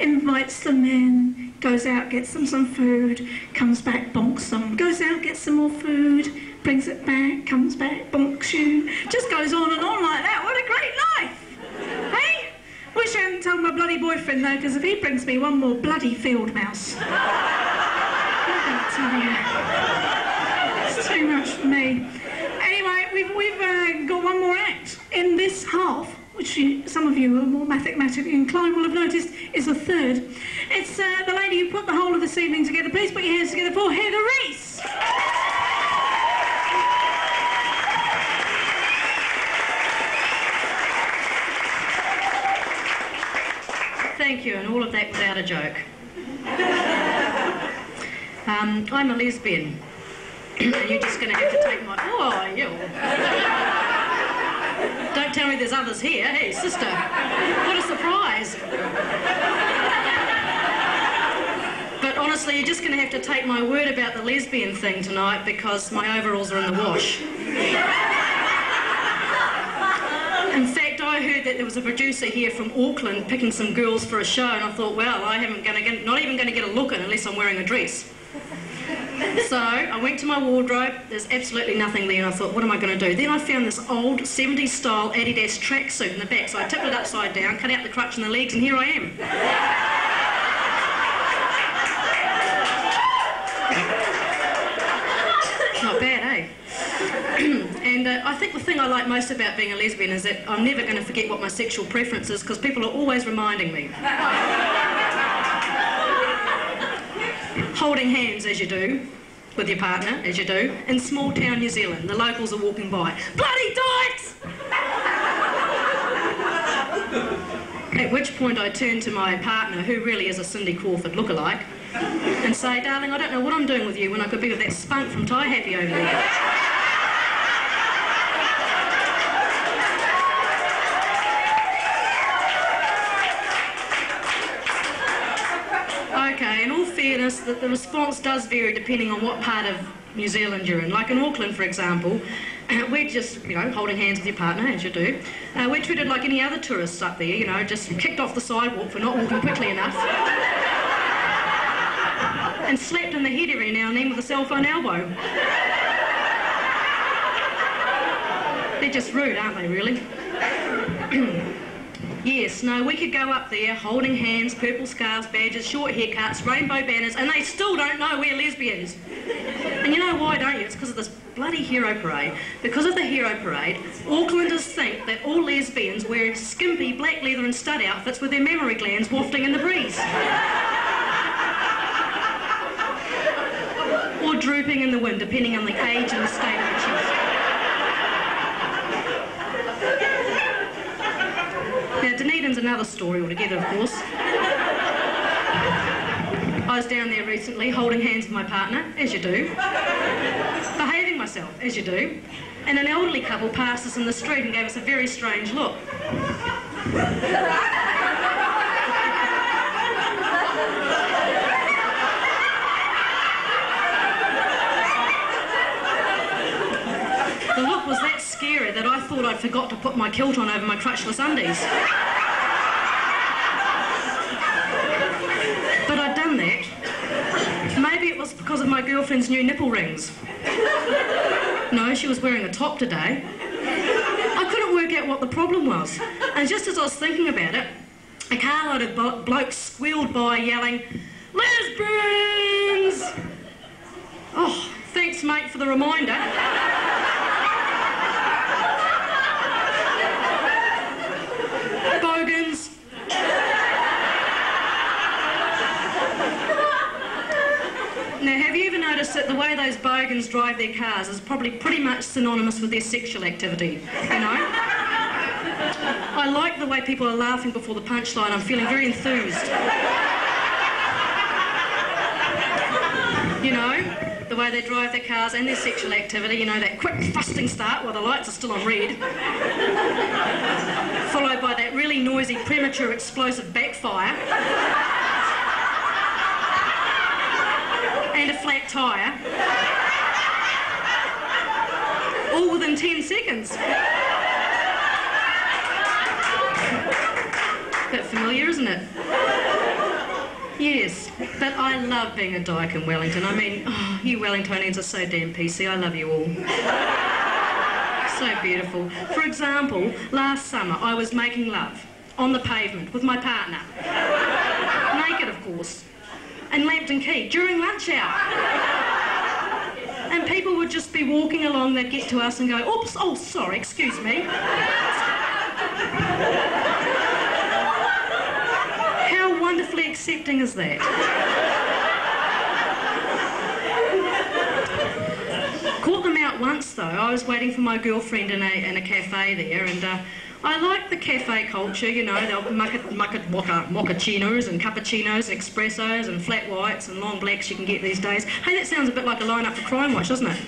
invites them in, goes out, gets them some food, comes back, bonks them, goes out, gets some more food, brings it back, comes back, bonks you. Just goes on and on like that. What a great life! Hey? Wish I hadn't told my bloody boyfriend though, because if he brings me one more bloody field mouse, I tell you, it's too much for me. Anyway, we've got one more act in this half, which some of you who are more mathematically inclined will have noticed is the third. It's the lady who put the whole of this evening together. Please put your hands together for Heather Reiss. Thank you, and all of that without a joke. I'm a lesbian. And you're just going to have to take my... Oh, yeah. Don't tell me there's others here. Hey, sister. What a surprise. But honestly, you're just going to have to take my word about the lesbian thing tonight because my overalls are in the wash. In fact, I heard that there was a producer here from Auckland picking some girls for a show, and I thought, well, not even going to get a look in unless I'm wearing a dress. So I went to my wardrobe, there's absolutely nothing there, and I thought, what am I going to do? Then I found this old 70s style Adidas tracksuit in the back, so I tipped it upside down, cut out the crutch and the legs, and here I am. Not bad, eh? And I think the thing I like most about being a lesbian is that I'm never going to forget what my sexual preference is, because people are always reminding me. Holding hands, as you do, with your partner, as you do, in small town New Zealand. The locals are walking by. Bloody dykes! At which point I turn to my partner, who really is a Cindy Crawford lookalike, and say, darling, I don't know what I'm doing with you when I could be with that spunk from Tie Happy over there. Okay, in all fairness, the response does vary depending on what part of New Zealand you're in. Like in Auckland, for example, we're just, holding hands with your partner, as you do. We're treated like any other tourists up there, just kicked off the sidewalk for not walking quickly enough. And slapped in the head every now and then with a cell phone elbow. They're just rude, aren't they, really? Yes, no, we could go up there holding hands, purple scarves, badges, short haircuts, rainbow banners, and they still don't know we're lesbians. And you know why, don't you? It's because of this bloody hero parade. Because of the hero parade, Aucklanders think that all lesbians wear skimpy black leather and stud outfits with their mammary glands wafting in the breeze. Or drooping in the wind, depending on the age and the state of the chest. Now, Dunedin's another story altogether, of course. I was down there recently, holding hands with my partner, as you do, behaving myself, as you do, and an elderly couple passed us in the street and gave us a very strange look. The look was that scary that I thought I'd forgot to put my kilt on over my crutchless undies. But I'd done that. Maybe it was because of my girlfriend's new nipple rings. No, she was wearing a top today. I couldn't work out what the problem was. And just as I was thinking about it, a carload of blokes squealed by yelling, "Lesbians!" Oh, thanks, mate, for the reminder. Bogans. Now, have you ever noticed that the way those bogans drive their cars is probably pretty much synonymous with their sexual activity, I like the way people are laughing before the punchline. I'm feeling very enthused. The way they drive their cars and their sexual activity, that quick thrusting start while the lights are still on red, followed by that really noisy, premature, explosive backfire, and a flat tyre, all within 10 seconds. Bit familiar, isn't it? Yes, but I love being a dyke in Wellington. I mean, oh, you Wellingtonians are so damn PC. I love you all. So beautiful. For example, last summer I was making love on the pavement with my partner. Naked, of course. In Lambton Quay during lunch hour. And people would just be walking along, they'd get to us and go, oops, oh, sorry, excuse me. How wonderfully accepting is that? Caught them out once though. I was waiting for my girlfriend in a cafe there, and I like the cafe culture, you know, they'll mochachinos and cappuccinos and espressos and flat whites and long blacks you can get these days. Hey, that sounds a bit like a line-up for Crime Watch, doesn't it?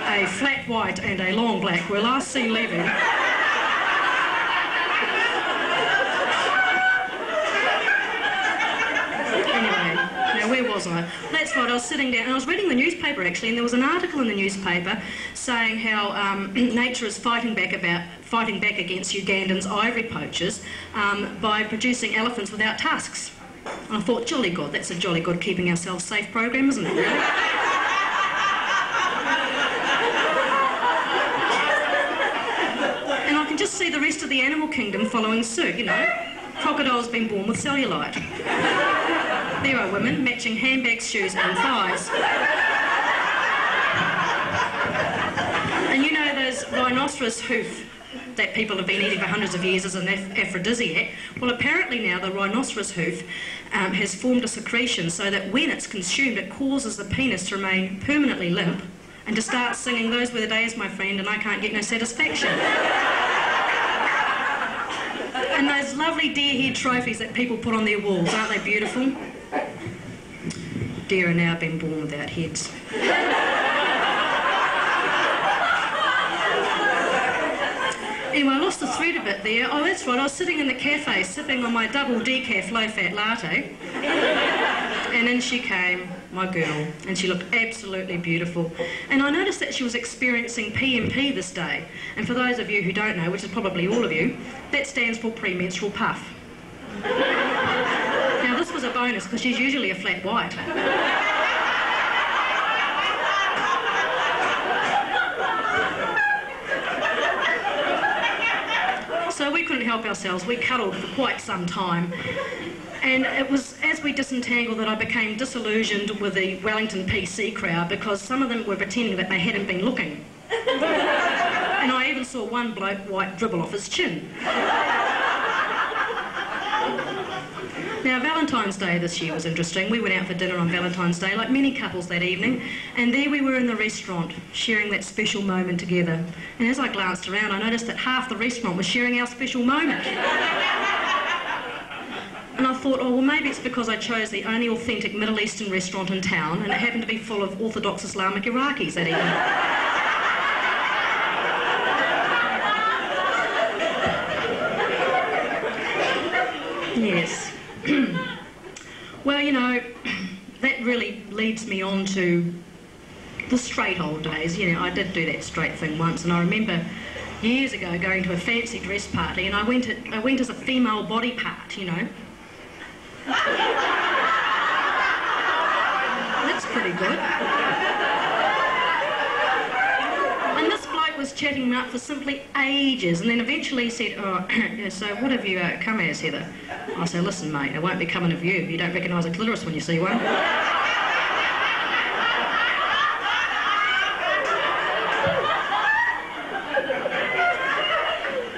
A flat white and a long black were last seen leaving. Where was I? That's right, I was sitting down and I was reading the newspaper actually, and there was an article in the newspaper saying how nature is fighting back against Ugandans' ivory poachers by producing elephants without tusks. And I thought, jolly good, that's a jolly good keeping ourselves safe program, isn't it, really? And I can just see the rest of the animal kingdom following suit, you know. Crocodiles being born with cellulite. There are women matching handbags, shoes and thighs. And you know those rhinoceros hoof that people have been eating for hundreds of years as an aphrodisiac? Well, apparently now the rhinoceros hoof has formed a secretion so that when it's consumed it causes the penis to remain permanently limp and to start singing "Those were the days, my friend, and I can't get no satisfaction." And those lovely deer head trophies that people put on their walls, aren't they beautiful? Deer are now being born without heads. Anyway, I lost the thread a bit there. Oh, that's right, I was sitting in the cafe sipping on my double decaf low-fat latte. And in she came, my girl, and she looked absolutely beautiful. And I noticed that she was experiencing PMP this day. And for those of you who don't know, which is probably all of you, that stands for premenstrual puff. Now this was a bonus because she's usually a flat white. So we couldn't help ourselves. We cuddled for quite some time. And it was as we disentangled that I became disillusioned with the Wellington PC crowd because some of them were pretending that they hadn't been looking. And I even saw one bloke white dribble off his chin. Now, Valentine's Day this year was interesting. We went out for dinner on Valentine's Day, like many couples that evening, and there we were in the restaurant, sharing that special moment together. And as I glanced around, I noticed that half the restaurant was sharing our special moment. And I thought, oh, well, maybe it's because I chose the only authentic Middle Eastern restaurant in town, and it happened to be full of Orthodox Islamic Iraqis that evening. Yes. Well, you know, that really leads me on to the straight old days. You know, I did do that straight thing once, and I remember years ago going to a fancy dress party, and I went as a female body part, you know. That's pretty good. And this bloke was chatting me up for simply ages, and then eventually he said, oh, yeah, so what have you come as, Heather? I said, listen, mate, it won't be coming of you. You don't recognise a clitoris when you see one.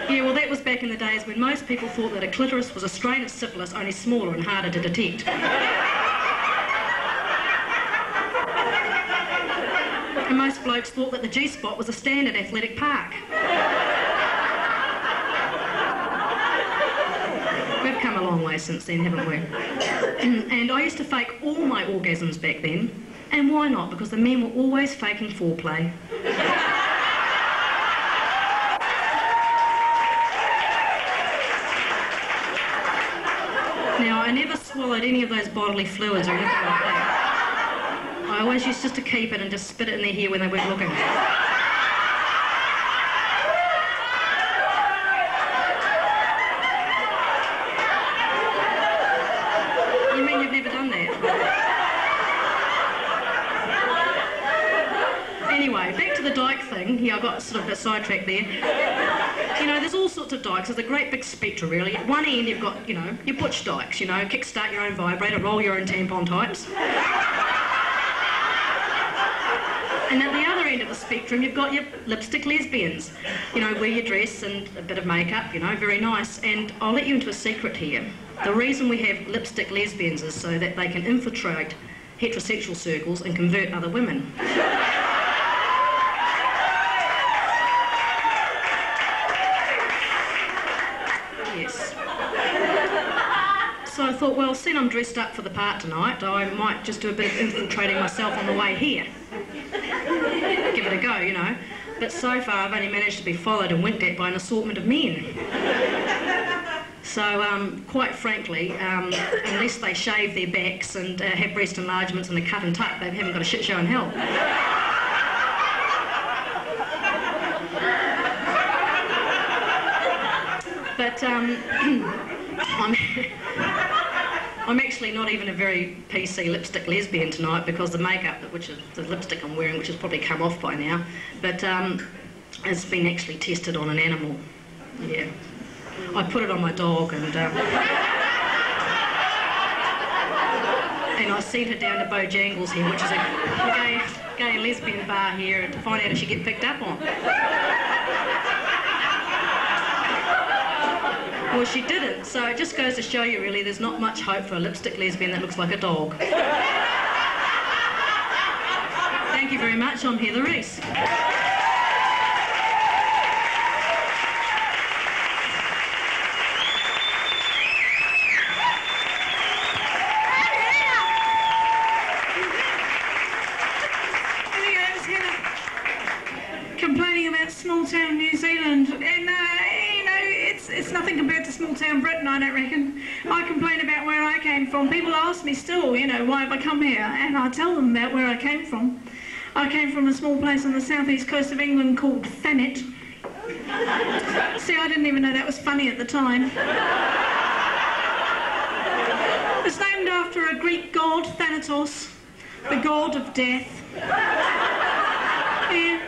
Yeah, well, that was back in the days when most people thought that a clitoris was a strain of syphilis, only smaller and harder to detect. And most blokes thought that the G-spot was a standard athletic park. We've come a long way since then, haven't we? And I used to fake all my orgasms back then. And why not? Because the men were always faking foreplay. Now, I never swallowed any of those bodily fluids or anything like that. I always used just to keep it and just spit it in their hair when they weren't looking. going, yeah, I got sort of a bit sidetracked there. You know, there's all sorts of dykes. There's a great big spectrum, really. At one end, you've got, you know, your butch dykes, you know, kickstart your own vibrator, roll your own tampon types. And at the other end of the spectrum, you've got your lipstick lesbians. You know, wear your dress and a bit of makeup, you know, very nice. And I'll let you into a secret here. The reason we have lipstick lesbians is so that they can infiltrate heterosexual circles and convert other women. Yes. So I thought, well, seeing I'm dressed up for the part tonight, I might just do a bit of infiltrating myself on the way here. Give it a go, you know. But so far I've only managed to be followed and winked at by an assortment of men. So, quite frankly, unless they shave their backs and have breast enlargements and a cut and tuck, they haven't got a shit show in hell. But I'm actually not even a very PC lipstick lesbian tonight because the makeup, which is the lipstick I'm wearing, which has probably come off by now, but has been actually tested on an animal. Yeah. I put it on my dog and I sent her down to Bojangles here, which is a gay and lesbian bar here, to find out if she'd get picked up on. Well, she didn't, so it just goes to show you, really, there's not much hope for a lipstick lesbian that looks like a dog. Thank you very much. I'm Heather Reiss. Complaining about small-town New Zealand, and you know, it's nothing compared to small-town Britain, I don't reckon. I complain about where I came from. People ask me still, you know, why have I come here, and I tell them about where I came from. I came from a small place on the southeast coast of England called Thanet. See, I didn't even know that was funny at the time. It's named after a Greek god, Thanatos, the god of death. Yeah.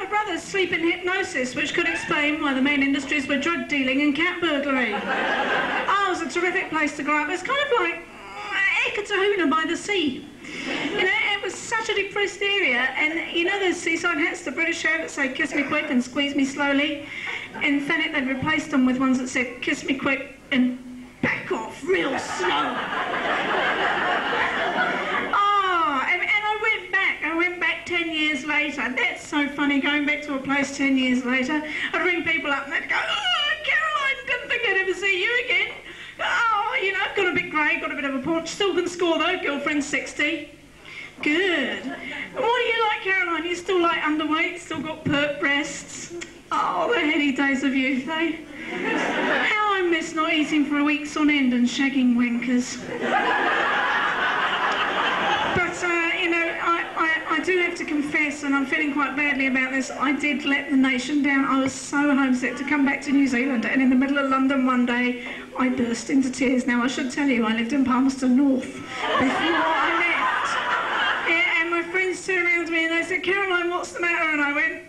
Brothers sleep in hypnosis, which could explain why the main industries were drug dealing and cat burglary. Oh, it was a terrific place to grow up. It's kind of like Ekatahuna by the sea. You know, it was such a depressed area, and you know those seaside hats the British have that say kiss me quick and squeeze me slowly? In Thanet they'd replaced them with ones that said kiss me quick and back off real slow. I went back 10 years later. That's so funny, going back to a place 10 years later. I'd ring people up and they'd go, oh, Caroline, didn't think I'd ever see you again. Oh, you know, I've got a bit grey, got a bit of a paunch. Still can score though, girlfriend's 60. Good. What do you like, Caroline? You still like underweight, still got pert breasts? Oh, the heady days of youth, eh? How I miss not eating for weeks on end and shagging wankers. But, you know, I do have to confess, and I'm feeling quite badly about this, I did let the nation down. I was so homesick to come back to New Zealand, and in the middle of London one day, I burst into tears. Now, I should tell you, I lived in Palmerston North before I left. Yeah, and my friends turned around to me and they said, Caroline, what's the matter? And I went,